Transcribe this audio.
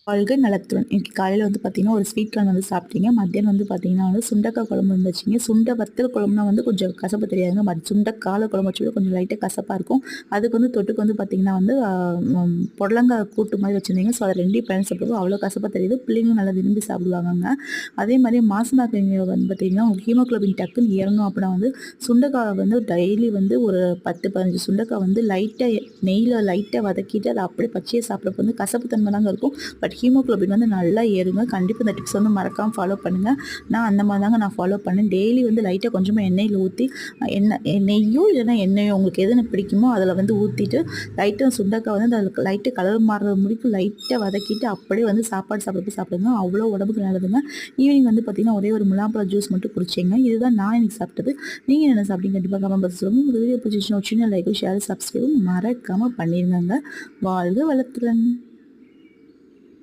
வாழ்க நலத்துடன். இன்னைக்கு காலையில வந்து பார்த்தீங்கன்னா, ஒரு ஸ்வீட் கார்ன் வந்து சாப்பிட்டீங்க. மத்தியானம் வந்து பார்த்தீங்கன்னா வந்து சுண்டக்காய் குழம்பு இருந்துச்சுங்க. சுண்ட வத்தல் குழம்புனா வந்து கொஞ்சம் கசப்பு தெரியாதுங்க. சுண்டக்கால குழம்பு வச்சு கொஞ்சம் லைட்டா கசப்பா இருக்கும். அதுக்கு வந்து தொட்டுக்க வந்து பார்த்தீங்கன்னா வந்து புடலங்காய் கூட்டு மாரி வச்சிருந்தீங்க. ஸோ அது 2யும் பயன் சாப்பிடுவோம். அவ்வளோ கசப்பா தெரியுது. பிள்ளைங்களும் நல்லா விரும்பி சாப்பிடுவாங்கங்க. அதே மாரி மாசமாக்குறவங்க வந்து பார்த்தீங்கன்னா, ஹீமோகுளோபின் டக்குன்னு ஏறணும் அப்படின்னா வந்து சுண்டைக்காய் வந்து டெய்லி வந்து ஒரு 10, 15 சுண்டைக்காய் வந்து லைட்டா நெய்யில லைட்டா வதக்கிட்டு அதை அப்படியே பச்சையா சாப்பிட்றப்ப வந்து கசப்பு தன்மை தாங்க இருக்கும். பட் ஹீமோகுளோபின் வந்து நல்லா ஏறுங்க. கண்டிப்பாக இந்த டிப்ஸ் வந்து மறக்காமல் ஃபாலோ பண்ணுங்கள். நான் அந்த மாதிரி தாங்க நான் ஃபாலோ பண்ணேன். டெய்லி வந்து லைட்டாக கொஞ்சமாக எண்ணெயில் ஊற்றி நெய்யோ இல்லைன்னா எண்ணெயோ உங்களுக்கு எது பிடிக்குமோ அதில் வந்து ஊற்றிட்டு லைட்டாக சுண்டக்காய் வந்து அதில் லைட்டாக கலர் மாறுறது முடிக்கும் லைட்டாக வதக்கிட்டு அப்படியே வந்து சாப்பாடு சாப்பிட்றப்ப சாப்பிடுங்க. அவ்வளோ உடம்புக்கு நல்லதுங்க. ஈவினிங் வந்து பார்த்தீங்கன்னா ஒரே ஒரு முலாம்பழம் ஜூஸ் மட்டும் குடிச்சேங்க. இதுதான் நான் இன்னைக்கு சாப்பிட்டது. நீங்கள் என்ன சாப்பிட்டீங்க கண்டிப்பாக கமெண்ட் பாக்ஸ் சொல்லுங்கள். உங்கள் வீடியோ பிடிச்சிச்சுன்னா சின்ன லைக் ஷேர் சப்ஸ்கிரைபும் மறக்காமல் பண்ணிடுங்க. வாழ்க வளத்துடன்.